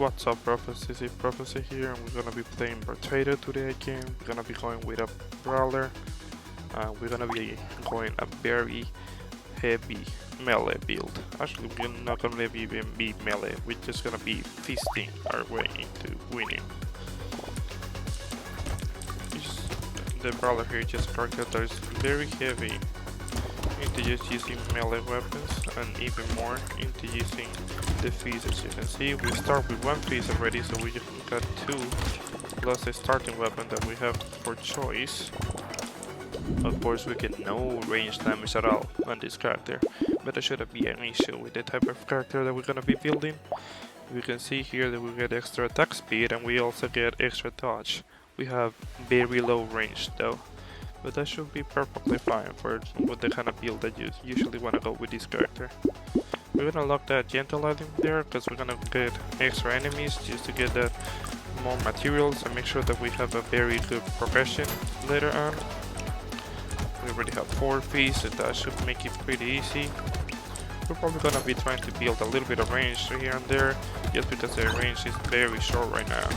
What's up, Prophecy? It's Prophecy here, and we're gonna be playing Brotato today again. We're gonna be going with a Brawler. We're gonna be going a very heavy melee build. Actually, we're not gonna even be melee, we're just gonna be feasting our way into winning. The Brawler here is just a character that is very heavy into just using melee weapons and even more into using the feast. As you can see, we start with one feast already, so we got two plus the starting weapon that we have for choice. Of course, we get no range damage at all on this character, but that shouldn't be an issue with the type of character that we're gonna be building. We can see here that we get extra attack speed and we also get extra dodge. We have very low range though, but that should be perfectly fine for what the kind of build that you usually want to go with this character. We're gonna lock that gentle item there because we're gonna get extra enemies just to get that more materials and make sure that we have a very good progression later on. We already have 4 feasts, so that should make it pretty easy. We're probably gonna be trying to build a little bit of range here and there just because the range is very short right now.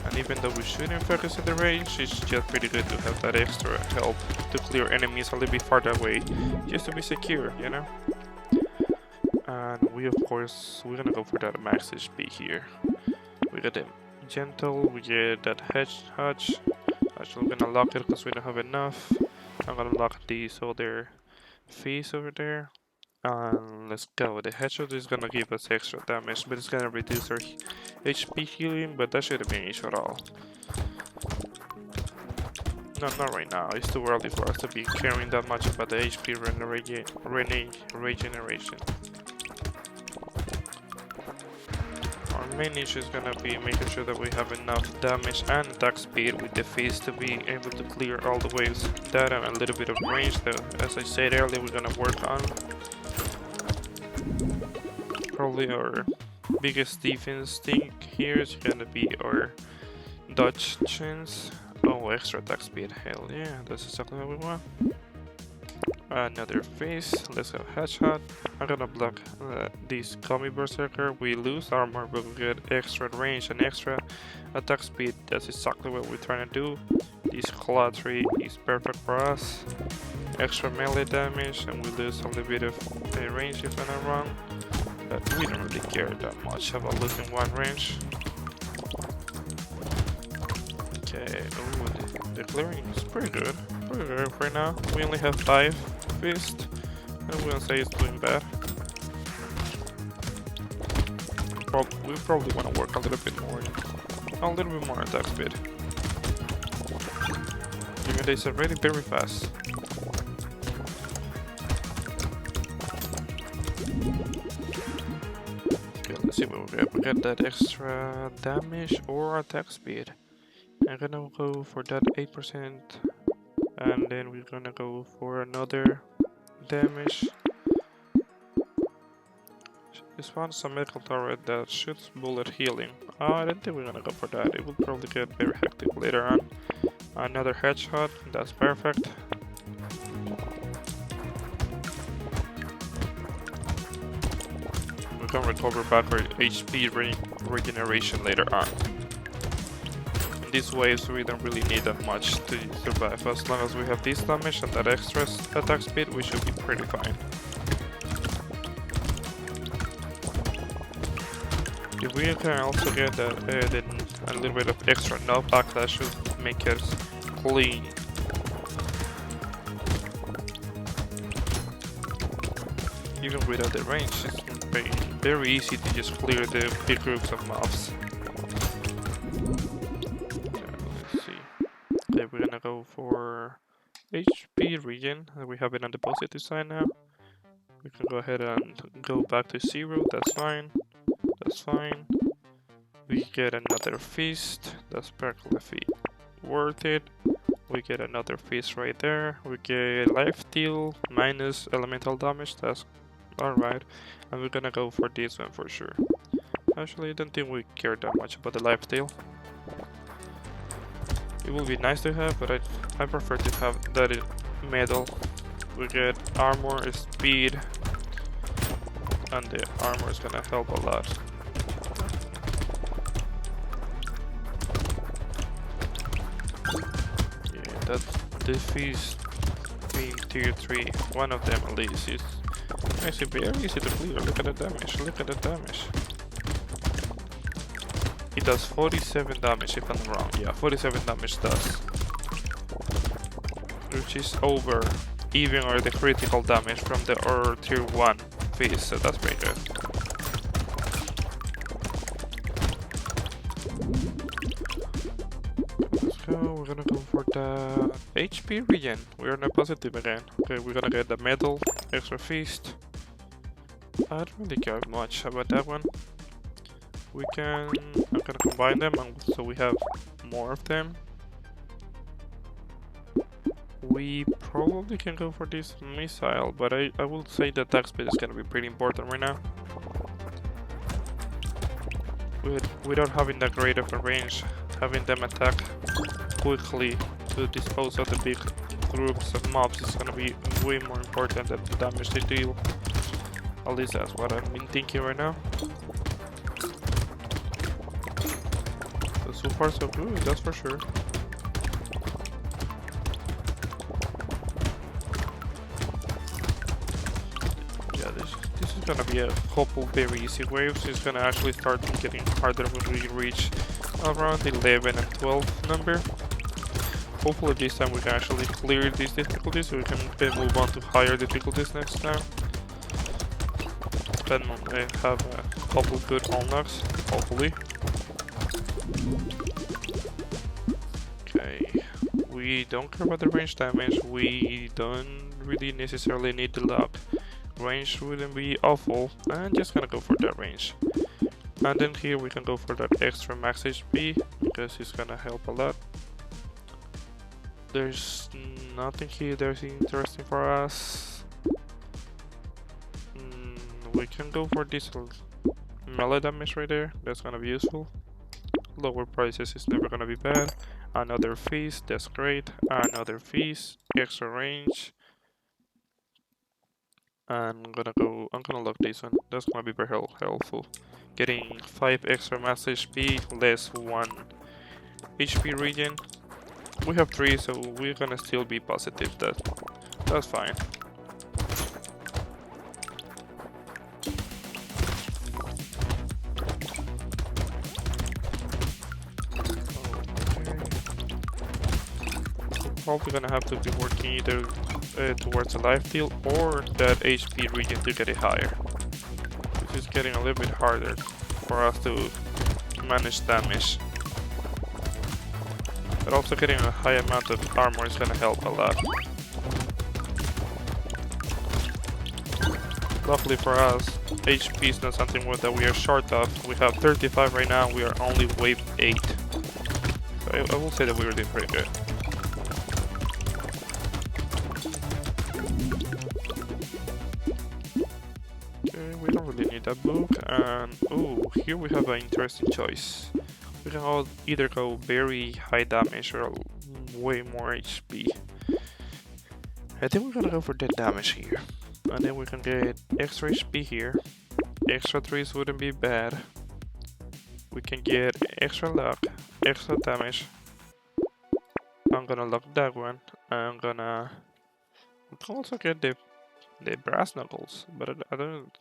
And even though we shouldn't focus on the range, it's just pretty good to have that extra help to clear enemies a little bit farther away, just to be secure, you know? And we, of course, we're gonna go for that max HP here. We get the gentle, we get that hedge. Actually, we're gonna lock it because we don't have enough. I'm gonna lock these other fees over there. And let's go. The headshot is gonna give us extra damage, but it's gonna reduce our HP healing, but that shouldn't be an issue at all. No, not right now. It's too early for us to be caring that much about the HP regeneration. Our main issue is gonna be making sure that we have enough damage and attack speed with the face to be able to clear all the waves. That and a little bit of range that, as I said earlier, we're gonna work on. Probably our biggest defense thing here is gonna be our dodge chance. Oh, extra attack speed, hell yeah, that's exactly what we want. Another face, let's go headshot. I'm gonna block this Kami Berserker. We lose armor, but we get extra range and extra attack speed. That's exactly what we're trying to do. This claw tree is perfect for us. Extra melee damage, and we lose a little bit of range if I'm not wrong. But we don't really care that much about losing one range. Okay, oh, the clearing is pretty good. Pretty good right now. We only have 5 fists. I wouldn't say it's doing bad. We probably want to work a little bit more attack speed. Even though it's already very fast. Okay, let's see what we get. We get that extra damage or attack speed. I'm gonna go for that 8%, and then we're gonna go for another damage. This one's a medical turret that shoots bullet healing. I don't think we're gonna go for that. It will probably get very hectic later on. Another headshot, that's perfect. We can recover back our HP regeneration later on. In this way, so we don't really need that much to survive. As long as we have this damage and that extra attack speed, we should be pretty fine. If we can also get a little bit of extra knockback, that should make us clean. Even without the range, it's very easy to just clear the big groups of mobs. Let's see. Okay, we're gonna go for HP regen. We have it on the positive side now. We can go ahead and go back to 0. That's fine. That's fine. We get another feast. That's perfectly worth it. We get another feast right there. We get life steal minus elemental damage. That's alright. And we're gonna go for this one for sure. Actually, I don't think we care that much about the life steal. It would be nice to have, but I prefer to have that in metal. We get armor, speed, and the armor is gonna help a lot. that the feast being tier 3, one of them at least, is makes it very easy to clear. Look at the damage, look at the damage. It does 47 damage if I'm wrong. Yeah, 47 damage does. Which is over even or the critical damage from the tier 1 feast, so that's pretty good. We're gonna go for the HP regen. We're on a positive again. Okay, we're gonna get the metal, extra feast. I don't really care much about that one. I'm gonna combine them and so we have more of them. We probably can go for this missile, but I will say the attack speed is gonna be pretty important right now. Without having that great of a range, having them attack quickly to dispose of the big groups of mobs is gonna be way more important than the damage they deal. At least that's what I've been thinking right now. So far so good, that's for sure. Yeah, this is gonna be a couple very easy waves. It's gonna actually start getting harder when we reach around 11 and 12 number. Hopefully this time we can actually clear these difficulties so we can then move on to higher difficulties next time. Then I have a couple good unlocks, hopefully. Okay, we don't care about the range damage, we don't really necessarily need the luck. Range wouldn't be awful, I'm just gonna go for that range. And then here we can go for that extra max HP, because it's gonna help a lot. There's nothing here that's interesting for us. We can go for this melee damage right there, that's gonna be useful. Lower prices is never gonna be bad. Another feast, that's great. Another feast, extra range. I'm gonna lock this one, that's gonna be very helpful. Getting 5 extra max HP, less 1 HP regen. We have 3, so we're gonna still be positive. That's fine. Probably gonna have to be working either towards a life steal or that HP regen to get it higher. Which is getting a little bit harder for us to manage damage. But also getting a high amount of armor is gonna help a lot. Luckily for us, HP is not something that we are short of. We have 35 right now, we are only wave 8. So I will say that we were doing pretty good. Okay, we don't really need that book, and oh, here we have an interesting choice. We can either go very high damage or way more HP. I think we're gonna go for that damage here. And then we can get extra HP here. Extra 3s wouldn't be bad. We can get extra luck, extra damage. I'm gonna lock that one. We can also get the brass knuckles, but I don't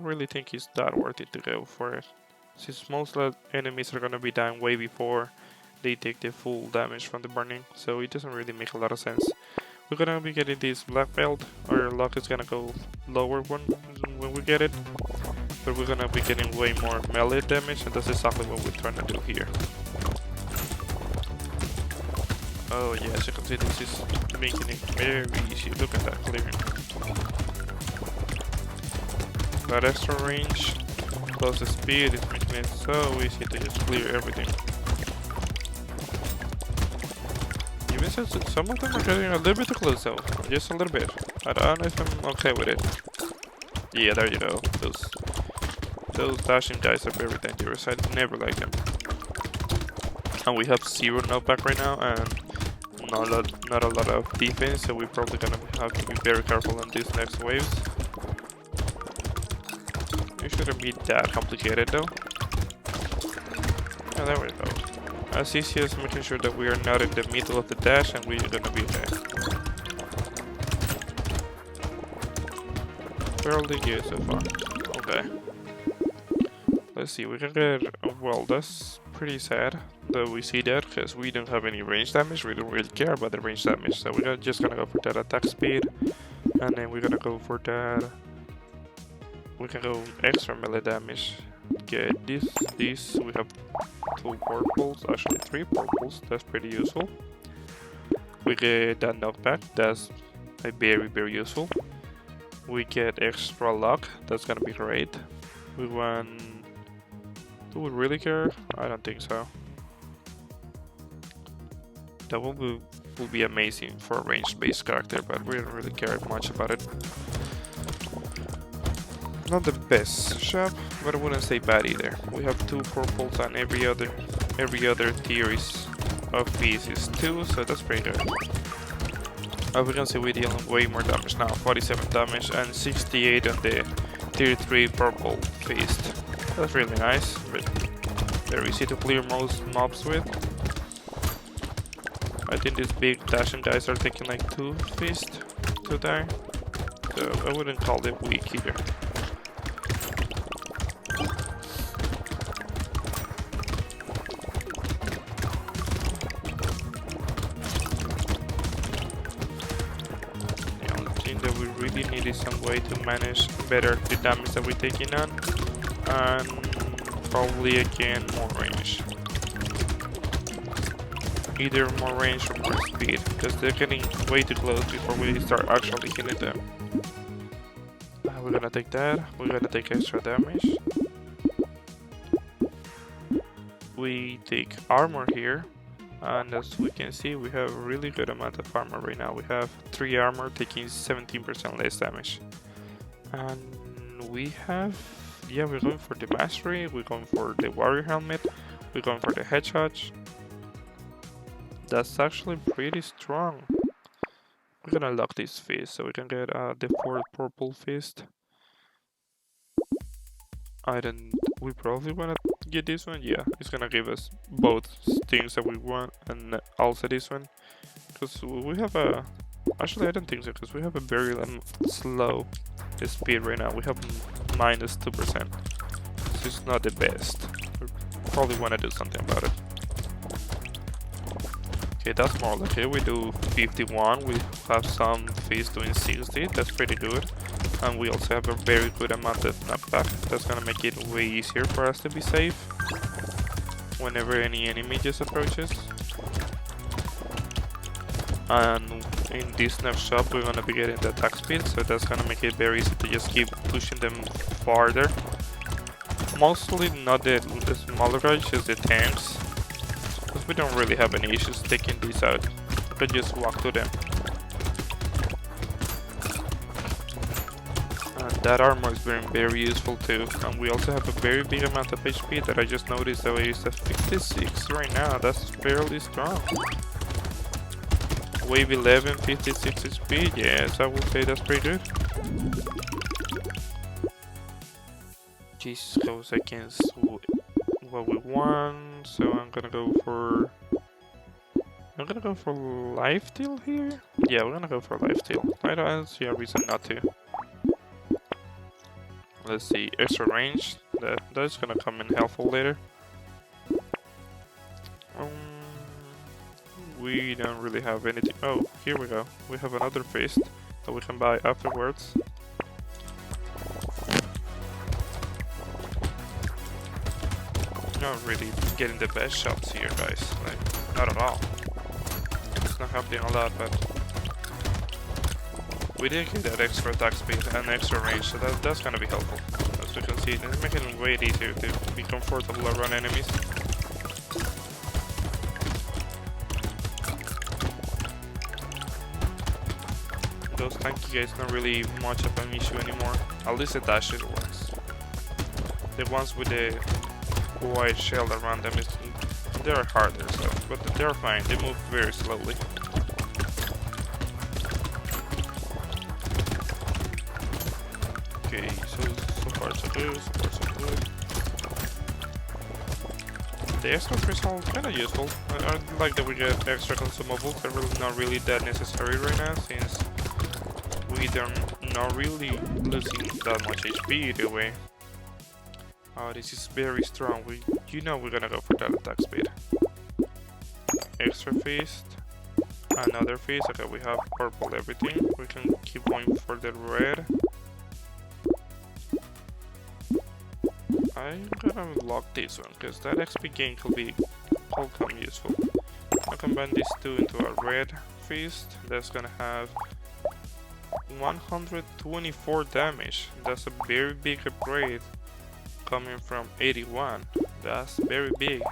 really think it's that worth it to go for it. Since most enemies are gonna be dying way before they take the full damage from the burning, so it doesn't really make a lot of sense. We're gonna be getting this black belt, our luck is gonna go lower when we get it, but we're gonna be getting way more melee damage, and that's exactly what we're trying to do here. Oh yeah, as you can see, this is making it very easy. Look at that clearing. That extra range plus the speed is making it so easy to just clear everything. Even since some of them are getting a little bit too close though, just a little bit. I don't know if I'm okay with it. Yeah, there you go. Those dashing guys are very dangerous. I never like them. And we have 0 knockback right now and not a lot of defense, so we're probably gonna have to be very careful on these next waves. It shouldn't be that complicated though. Oh, there we go. as easy as making sure that we are not in the middle of the dash and we're gonna be okay. Fairly good so far. Okay. Let's see, we can get, well, that's pretty sad that we see that, because we don't have any range damage. We don't really care about the range damage, so we're just gonna go for that attack speed, and then we're gonna go for that, we can go extra melee damage. Get this, we have 2 purples, actually 3 purples, that's pretty useful. We get that knockback, that's very useful. We get extra luck, that's gonna be great. We want, do we really care? I don't think so. That will be amazing for a ranged based character, but we don't really care much about it. Not the best shop, but I wouldn't say bad either. We have 2 purples and every other tier of fees is 2, so that's pretty good. As we can see, we're dealing way more damage now, 47 damage and 68 on the tier 3 purple feast. That's really nice, but very easy to clear most mobs with. I think these big dashing guys are taking like 2 feast to die, so I wouldn't call it weak either. We need some way to manage better the damage that we're taking on, and probably again more range. Either more range or more speed, because they're getting way too close before we start actually hitting them. We're gonna take that, we're gonna take extra damage. We take armor here. And as we can see, we have a really good amount of armor right now. We have 3 armor taking 17% less damage. And we have, yeah, we're going for the mastery, we're going for the warrior helmet, we're going for the headshot. That's actually pretty strong. We're gonna lock this fist so we can get the 4th purple fist. We probably wanna get this one. Yeah, it's gonna give us both things that we want, and also this one, because we have a, actually I don't think so, because we have a very slow speed right now. We have -2%, so it's not the best. We probably wanna do something about it. Okay, that's more like it. We do 51, we have some fees doing 60, that's pretty good. And we also have a very good amount of knockback. That's gonna make it way easier for us to be safe whenever any enemy just approaches. And in this next shop we're gonna be getting the attack speed, so that's gonna make it very easy to just keep pushing them farther. Mostly not the smaller guys, just the tanks, because we don't really have any issues taking these out. We can just walk to them. That armor is very useful too, and we also have a very big amount of HP that I just noticed that it's at 56 right now. That's fairly strong. Wave 11, 56 HP, yes, I would say that's pretty good. This goes against what we want, so I'm gonna go for life steal here. Yeah, we're gonna go for life steal. I don't see a reason not to. Let's see, extra range, that's gonna come in helpful later. We don't really have anything. Oh, here we go. We have another fist that we can buy afterwards. Not really getting the best shots here, guys. Like, not at all. It's not happening a lot, but we did get that extra attack speed and extra range, so that's gonna be helpful. As we can see, it's making it way easier to be comfortable around enemies. Those tanky guys not really much of an issue anymore. At least the dashes works. The ones with the white shell around them, they're harder, so, but they're fine. They move very slowly. So far so good, The extra trees are kinda useful. I like that we get extra consumables. They're really not really that necessary right now since we're not really losing that much HP either way. Oh, this is very strong. You know we're gonna go for that attack speed. Extra feast. Another feast. Okay, we have purple everything. We can keep going for the red. I'm gonna lock this one because that XP gain could come useful. I'll combine these two into a red feast. That's gonna have 124 damage. That's a very big upgrade coming from 81. That's very big.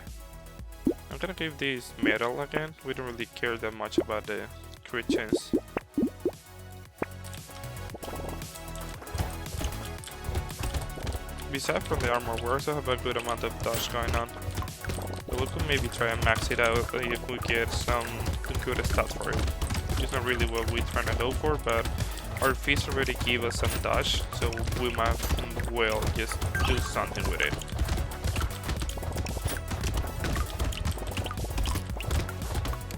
I'm gonna give this metal again. We don't really care that much about the crit chance. Besides from the armor, we also have a good amount of dodge going on. So we could maybe try and max it out if we get some good stats for it. It's not really what we're trying to go for, but our feast already give us some dodge, so we might well just do something with it.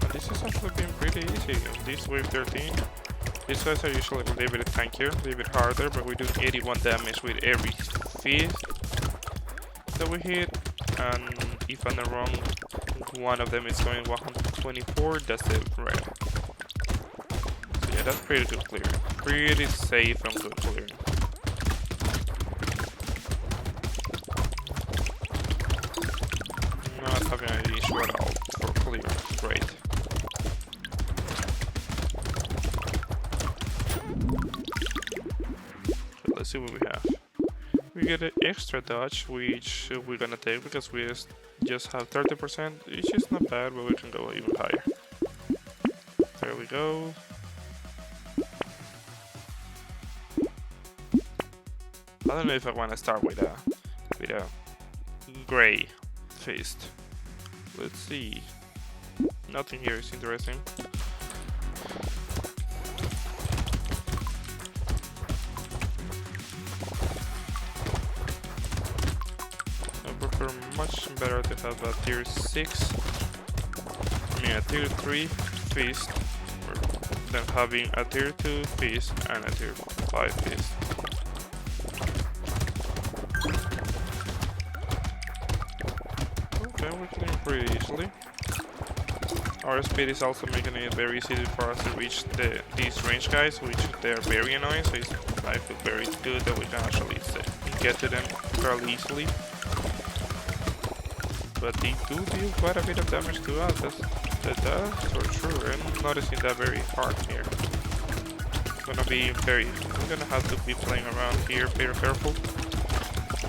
And this has actually been pretty easy. This wave 13. These guys are usually a little bit tankier, a little bit harder, but we do 81 damage with every feast that we hit. And if I'm not wrong, one of them is going 124, that's the red. So yeah, that's pretty good clearing. Pretty safe and good clearing. Not having any issue at all for clearing, great. So let's see what we have. We get an extra dodge, which we're gonna take because we just have 30%. It's just not bad, but we can go even higher. There we go. I don't know if I want to start with a gray fist. Let's see. Nothing here is interesting. Much better to have a tier 6, a tier 3 feast than having a tier 2 feast and a tier 5 feast. Okay, we're clearing pretty easily. Our speed is also making it very easy for us to reach these range guys, which they're very annoying, so I feel very good that we can actually get to them fairly easily. But they do deal quite a bit of damage to us, that's for sure. I'm noticing that very hard here. We're gonna have to be playing around here, very careful.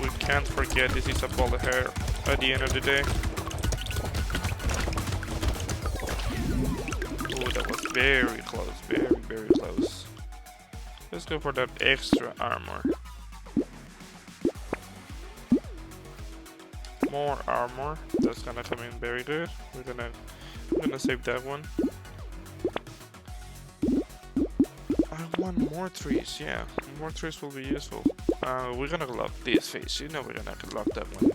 We can't forget this is a ball of hair at the end of the day. Oh, that was very close, very close. Let's go for that extra armor. More armor, that's gonna come in very good. I'm gonna save that one. I want more trees, yeah. More trees will be useful. We're gonna lock this face, you know we're gonna lock that one.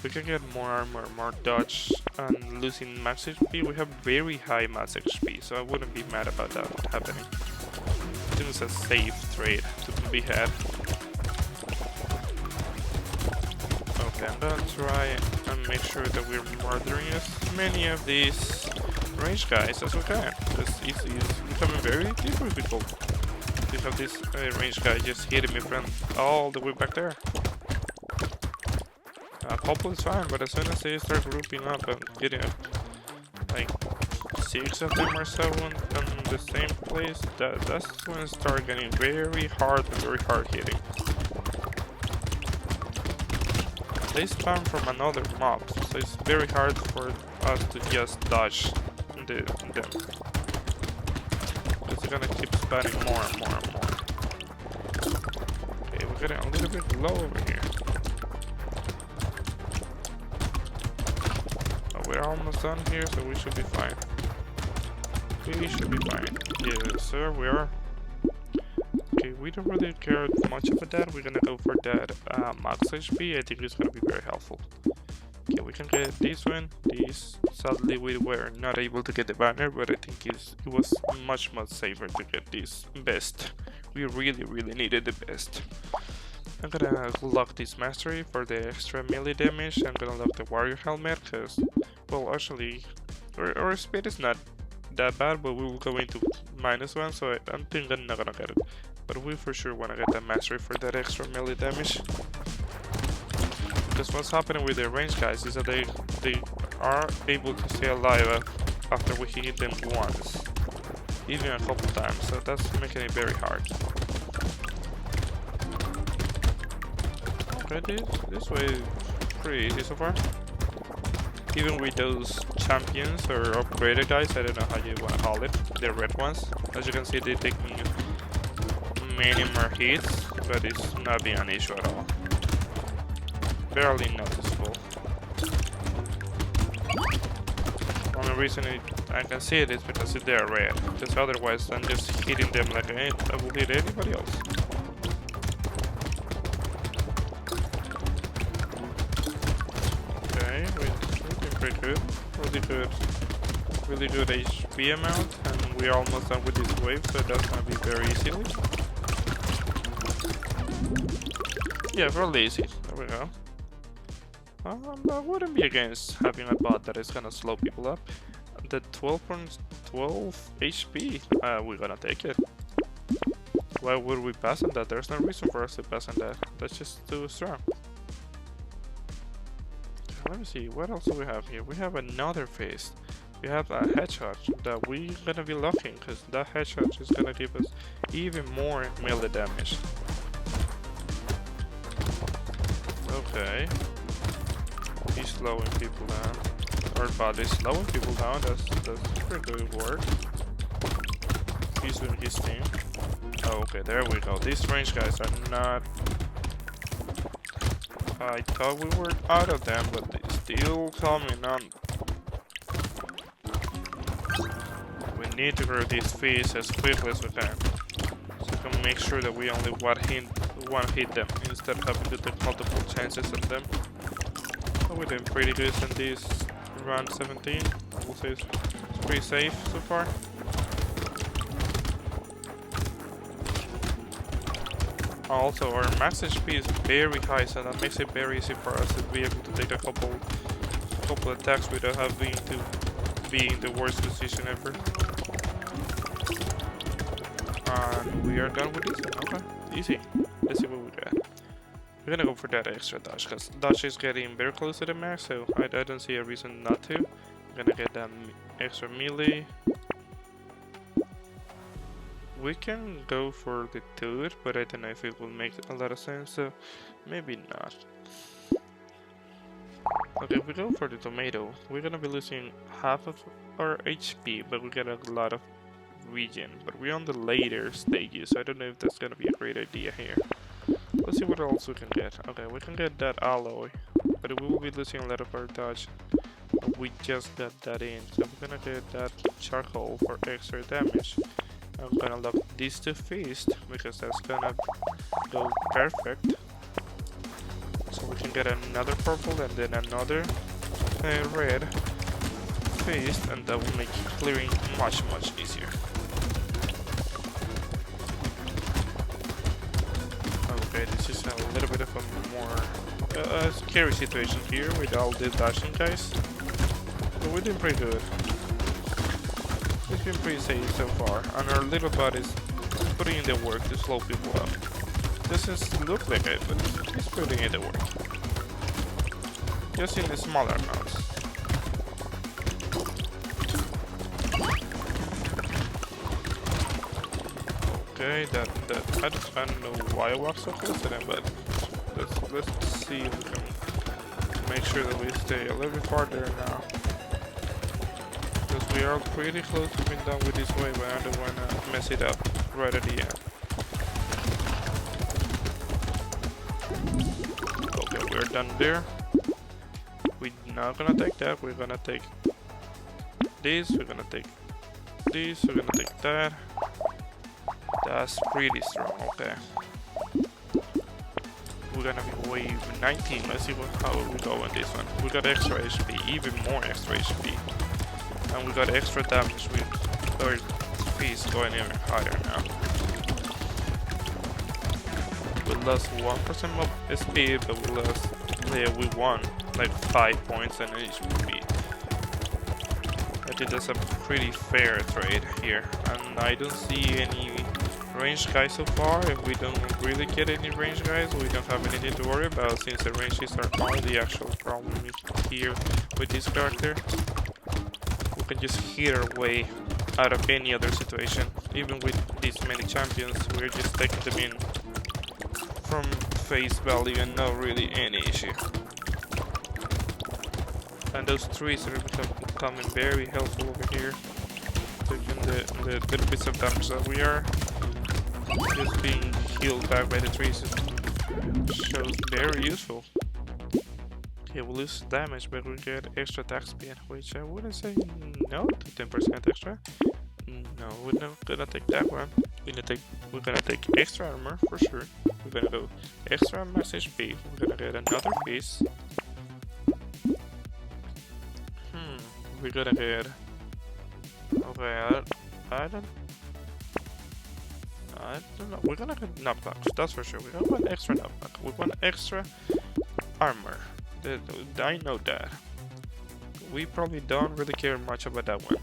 We can get more armor, more dodge, and losing max HP. We have very high max HP, so I wouldn't be mad about that happening. I think it's a safe trade to be had. I'm gonna try and make sure that we're murdering as many of these range guys as we can, because it's becoming very difficult to have this range guy just hitting me from all the way back there. Purple is fine, but as soon as they start grouping up and getting like 6 of them or 7 in the same place, that's when it starts getting very hard and very hard hitting. They spawn from another mob, so it's very hard for us to just dodge them. Because they're gonna keep spawning more and more and more. Okay, we're getting a little bit low over here. Oh, we're almost done here, so we should be fine. We should be fine. Yes, sir, we are. Okay, we don't really care much about that. We're gonna go for that max HP. I think it's gonna be very helpful. Okay, we can get this one. This, sadly, we were not able to get the banner, but I think it was much safer to get this best. We really needed the best. I'm gonna lock this mastery for the extra melee damage. I'm gonna lock the warrior helmet because, well, actually, our speed is not that bad, but we will go into -1, so I think I'm not gonna get it. But we for sure wanna get that mastery for that extra melee damage. Because what's happening with the range guys is that they are able to stay alive after we hit them once, even a couple times, so that's making it very hard. Okay, this way is pretty easy so far. Even with those champions or upgraded guys, I don't know how you want to call it, the red ones. As you can see, they take many more hits, but it's not being an issue at all. Barely noticeable. Only reason I can see it is because they're red. Because otherwise, I'm just hitting them like I will hit anybody else. Okay, we're doing pretty good. Really good HP amount, and we're almost done with this wave, so that's gonna be very easily. Yeah, really easy. There we go. I wouldn't be against having a bot that is gonna slow people up. The 12.12 HP, we're gonna take it. Why would we pass on that? There's no reason for us to pass on that. That's just too strong. Let me see, what else do we have here? We have another phase. We have a headshot that we're gonna be locking, because that headshot is gonna give us even more melee damage. Okay. He's slowing people down. Our body's slowing people down, that's pretty good work. He's doing his thing. Okay, there we go. These range guys are not... I thought we were out of them, but they're still coming on. We need to grow these fees as quickly as we can. So we can make sure that we only one hit them instead of having to take multiple chances at them. We're doing pretty good in this round 17. I will say it's pretty safe so far. Also, our max HP is very high, so that makes it very easy for us to be able to take a couple attacks without having to be in the worst position ever. And we are done with this. Okay, easy. Let's see what we got. We're gonna go for that extra dodge, because dodge is getting very close to the max, so I don't see a reason not to. I'm gonna get that extra melee. We can go for the dude, but I don't know if it will make a lot of sense, so maybe not. Okay, if we go for the tomato, we're gonna be losing half of our HP, but we get a lot of regen. But we're on the later stages, so I don't know if that's gonna be a great idea here. Let's see what else we can get. Okay, we can get that alloy, but we will be losing a lot of our dodge. We just got that in, so we're gonna get that charcoal for extra damage. I'm gonna lock these two feast because that's gonna go perfect. So we can get another purple and then another red feast, and that will make clearing much easier. Okay, this is a little bit of a more scary situation here with all the dashing guys, but we're doing pretty good. It's been pretty safe so far, and our little bot is putting in the work to slow people up. Doesn't look like it, but it's putting in the work. Just in the smaller amounts. Okay, that I don't know why I walked so close to them, but let's see if we can make sure that we stay a little bit farther now. Because we are pretty close to being done with this wave, but I don't want to mess it up right at the end. Okay, we're done there. We're not gonna take that, we're gonna take this, we're gonna take this, we're gonna take that. That's pretty strong, okay. we're gonna be wave 19. Let's see how we go on this one. We got extra HP, even more extra HP. And we got extra damage with our piece going even higher now. We lost 1% of SP, but we won like 5 points in HP. I think that's a pretty fair trade here, and I don't see any ranged guys so far. If we don't really get any ranged guys, we don't have anything to worry about, since the ranges are all the actual problem here with this character. We can just hit our way out of any other situation. Even with these many champions, we're just taking them in from face value and not really any issue. And those trees are becoming very helpful over here. Taking the little bits of damage that we are just being healed back by the trees shows very useful. Okay, we lose damage, but we get extra attack speed, which I wouldn't say no to 10% extra. No, we're not gonna take that one. We're gonna take extra armor for sure. We're gonna go extra max HP. We're gonna get another piece. We're gonna get. Okay, I don't know. We're gonna get knockbacks, that's for sure. We got one extra knockback. We want extra armor. I know that. We probably don't really care much about that one.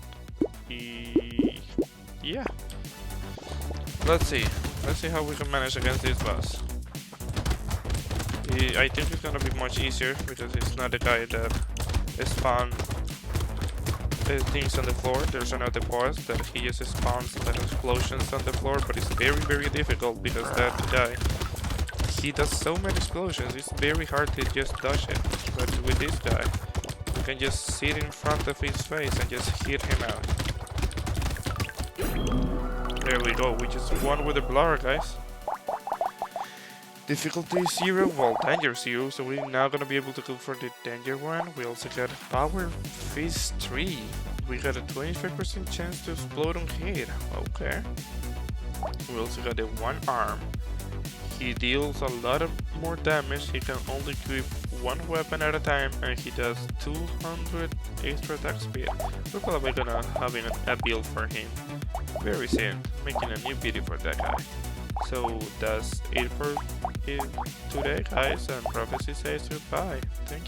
Yeah. Let's see how we can manage against this boss. I think it's gonna be much easier because it's not the guy that spawns things on the floor. There's another boss that he just spawns the explosions on the floor, but it's very, very difficult because that guy, he does so many explosions. It's very hard to just dodge it. But with this guy, you can just sit in front of his face and just hit him out. There we go. We just won with the Brawler, guys. Difficulty 0, well, danger 0, so we're now gonna be able to go for the danger one. We also got power fist 3. We got a 25% chance to explode on hit. Okay. We also got the one arm. He deals a lot of more damage. He can only equip one weapon at a time, and he does 200 extra attack speed. We're probably gonna having a build for him very soon, making a new video for that guy. So that's it for today, guys, and Prophecy says goodbye. Thank you.